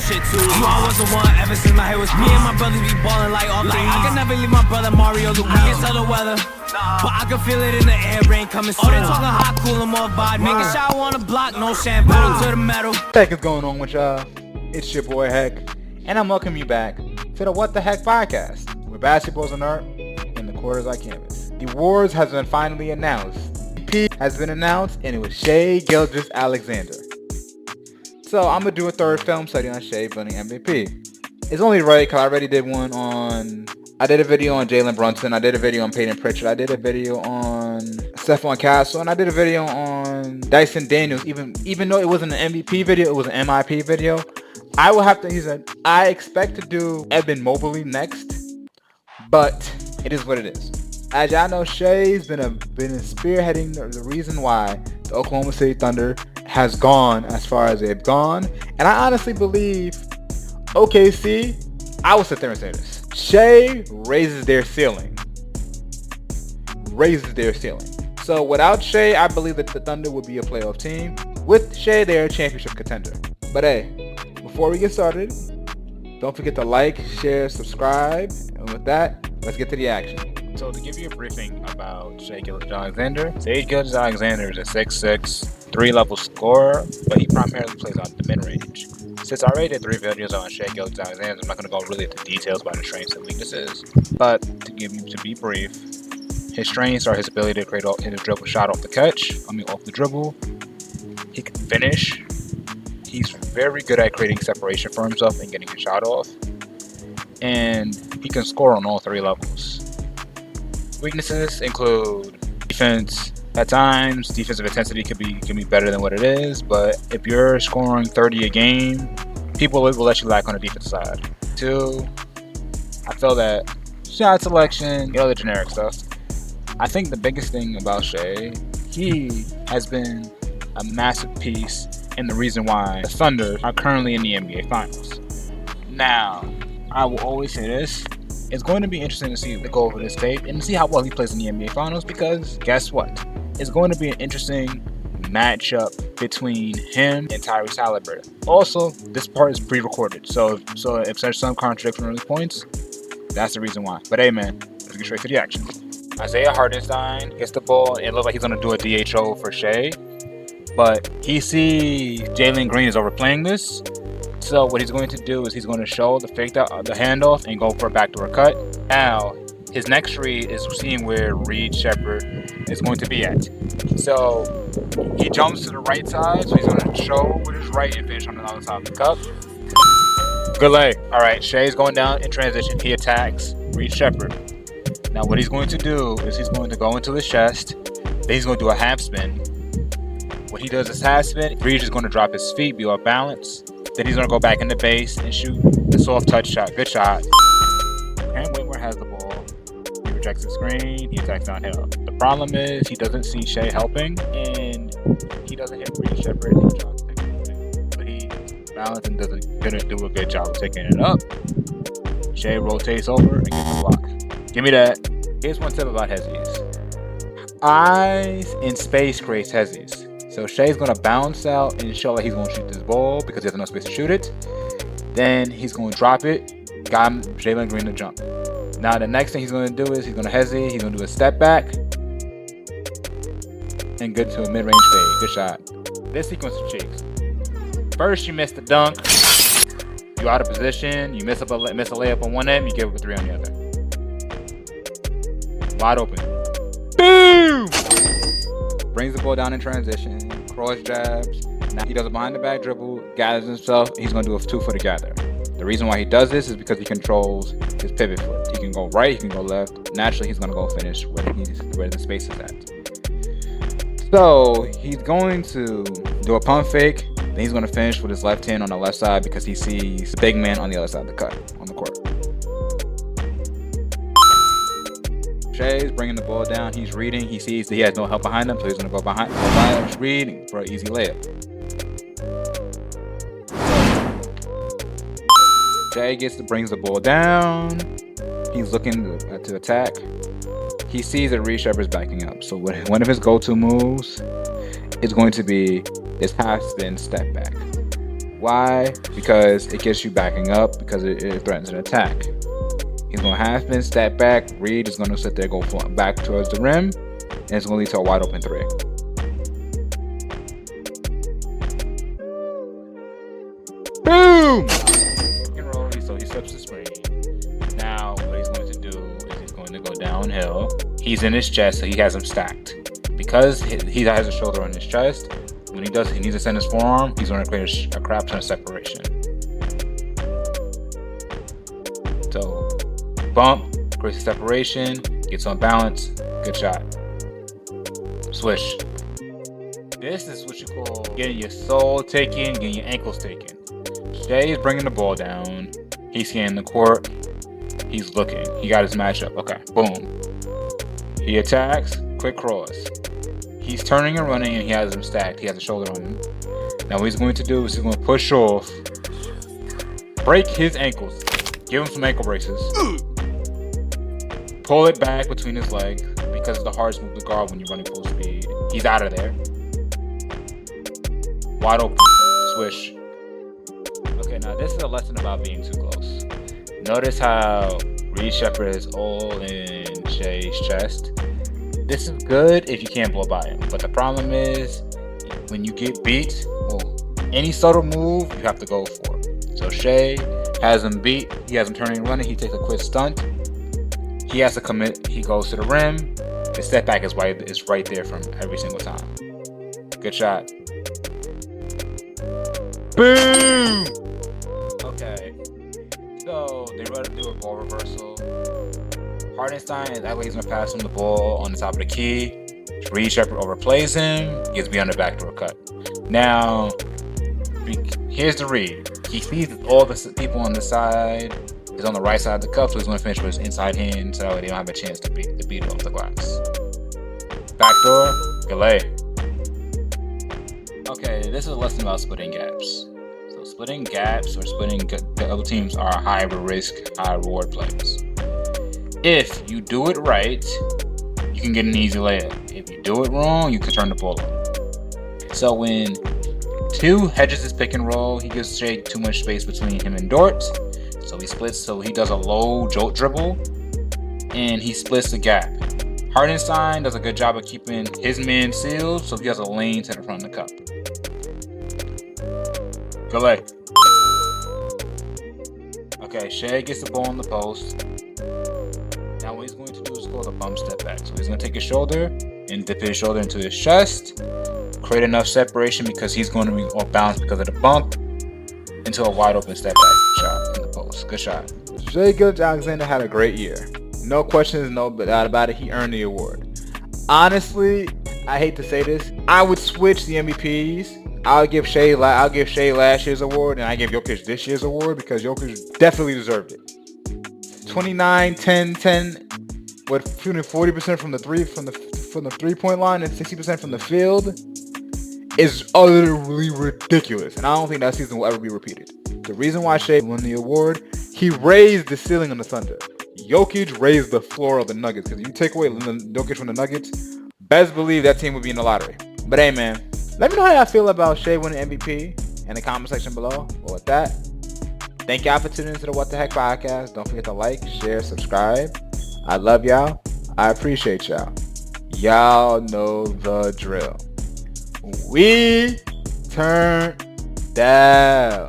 shit too. You all was the one ever since my hair was me and my brothers be ballin' like all three. I can never leave my brother Mario Luke. I can't tell the weather, but I can feel it in the air, rain coming soon. Oh, they talking hot, cool, and more vibe. Making sure I wanna block, no shampoo to the metal. What the heck is going on with y'all? It's your boy Heck, and I'm welcoming you back to the What.Da.Hecpodcast, where basketball's an art and the court is our canvas. The awards has been finally announced. MVP has been announced, and it was Shai Gilgeous Alexander. So I'm gonna do a third film study on Shai winning MVP. It's only right because I already did one on. I did a video on Jalen Brunson. I did a video on Peyton Pritchard. I did a video on Stephon Castle, and I did a video on Dyson Daniels. Even though it wasn't an MVP video, it was an MIP video. I will have to. He said I expect to do Evan Mobley next, but it is what it is. As y'all know, Shai's been spearheading the reason why the Oklahoma City Thunder has gone as far as they've gone, and I honestly believe OKC. I will sit there and say this: Shai raises their ceiling. So without Shai, I believe that the Thunder would be a playoff team. With Shai, they're a championship contender. But hey, before we get started, don't forget to like, share, subscribe, and with that, let's get to the action. So to give you a briefing about Shai Gilgeous Alexander, Shai Gilgeous Alexander is a 6'6", 3-level scorer, but he primarily plays on the mid-range. Since I already did 3 videos on Shai Gilgeous Alexander, I'm not going to go really into details about his strengths and weaknesses. But to be brief, his strengths are his ability to create his dribble shot off the dribble. He can finish. He's very good at creating separation for himself and getting a shot off. And he can score on all 3 levels. Weaknesses include defense. At times, defensive intensity can be better than what it is, but if you're scoring 30 a game, people will let you lack on the defense side. 2, I feel that shot selection, the generic stuff. I think the biggest thing about Shai, he has been a massive piece in the reason why the Thunder are currently in the NBA Finals. Now, I will always say this. It's going to be interesting to see the go over this tape and see how well he plays in the NBA Finals, because guess what? It's going to be an interesting matchup between him and Tyrese Halliburton. Also, this part is pre-recorded, so if there's some contradiction on these points, that's the reason why. But hey man, let's get straight to the action. Isaiah Hartenstein gets the ball, and it looks like he's going to do a DHO for Shai, but he sees Jalen Green is overplaying this. So what he's going to do is he's going to show the handoff and go for a backdoor cut. Now, his next read is seeing where Reed Shepherd is going to be at. So he jumps to the right side, so he's going to show with his right and finish on the other side of the cup. Good leg. All right, Shai's going down in transition. He attacks Reed Shepherd. Now what he's going to do is he's going to go into his chest. Then he's going to do a half spin. When he does his half spin, Reed is going to drop his feet, be off balance. Then he's going to go back in the base and shoot a soft touch shot. Good shot. Cam Whitmore has the ball. He rejects the screen. He attacks downhill. The problem is he doesn't see Shai helping, and he doesn't hit Reed Shepherd. He tries to take it, but he balances and doesn't do a good job of taking it up. Shai rotates over and gets the block. Give me that. Here's one tip about hezzies. Eyes in space creates hezzies. So Shai's going to bounce out and show that he's going to shoot this ball because he has enough space to shoot it. Then he's going to drop it. Got Jalen Green to jump. Now the next thing he's going to do is he's going to hesitate. He's going to do a step back and get to a mid-range fade. Good shot. This sequence of cheeks. First, you miss the dunk. You out of position. You miss a layup on one end. You give up a 3 on the other. Wide open. Boom! Brings the ball down in transition, cross jabs. Now he does a behind the back dribble, gathers himself. He's going to do a 2-footer gather. The reason why he does this is because he controls his pivot foot. He can go right, he can go left. Naturally, he's going to go finish where the space is at. So he's going to do a pump fake. Then he's going to finish with his left hand on the left side because he sees the big man on the other side of the cut on the court. Shai's bringing the ball down. He's reading. He sees that he has no help behind him, so he's going to go behind him, reading for an easy layup. Shai brings the ball down. He's looking to attack. He sees that Reed Shepherd's backing up. So one of his go-to moves is going to be this half spin step back. Why? Because it gets you backing up because it threatens an attack. He's going to half spin, step back. Reed is going to sit there, go back towards the rim, and it's going to lead to a wide open 3. Boom! So he slips the screen. Now what he's going to do is he's going to go downhill. He's in his chest, so he has him stacked. Because he has a shoulder on his chest, when he needs to send his forearm, he's going to create a crap ton of separation. So, bump, creates a separation, gets on balance, good shot. Swish. This is what you call getting your soul taken, getting your ankles taken. Shai is bringing the ball down. He's scanning the court. He's looking. He got his matchup. Okay, boom. He attacks, quick cross. He's turning and running, and he has him stacked. He has a shoulder on him. Now what he's going to do is he's going to push off, break his ankles, give him some ankle braces, pull it back between his legs because it's the hardest move to guard when you're running full speed. He's out of there. Wide open. Swish. Okay, now this is a lesson about being too close. Notice how Reed Shepherd is all in Shai's chest. This is good if you can't blow by him, but the problem is when you get beat, any subtle move you have to go for. So Shai has him beat, he has him turning and running, he takes a quick stunt, he has to commit, he goes to the rim, the step back is right there from every single time. Good shot. Boom! Okay, so they rather do a ball reversal. Hardenstein is that way he's going to pass him the ball on the top of the key. Reed Shepherd overplays him, gets beyond the backdoor cut. Now, here's the read. He sees all the people on the side is on the right side of the cup, so he's going to finish with his inside hand so that way they don't have a chance to beat it off the glass. Backdoor, Gillet. Okay, this is a lesson about splitting gaps. So splitting gaps or splitting double teams are high risk, high reward plays. If you do it right, you can get an easy layup. If you do it wrong, you can turn the ball up. So when 2 hedges his pick and roll, he gives Shai too much space between him and Dort. So he splits, so he does a low jolt dribble, and he splits the gap. Hardenstein does a good job of keeping his man sealed, so he has a lane to the front of the cup. Gillet. Okay, Shai gets the ball in the post. Now what he's going to do is called a bump step back. So he's going to take his shoulder and dip his shoulder into his chest, create enough separation because he's going to be off balance because of the bump, into a wide open step back shot in the post. Good shot. Shai Gilgeous Alexander had a great year. No questions, no doubt about it. He earned the award. Honestly, I hate to say this, I would switch the MVPs. I'll give Shai last year's award, and I give Jokic this year's award because Jokic definitely deserved it. 29, 10, 10, with shooting 40% from the 3-point line and 60% from the field is utterly ridiculous, and I don't think that season will ever be repeated. The reason why Shai won the award, he raised the ceiling on the Thunder. Jokic raised the floor of the Nuggets, because if you take away Jokic from the Nuggets, best believe that team would be in the lottery. But hey, man, let me know how y'all feel about Shai winning MVP in the comment section below. Well, with that, thank y'all for tuning into the Wat.Da.Hecpodcast. Don't forget to like, share, subscribe. I love y'all. I appreciate y'all. Y'all know the drill. We turn down.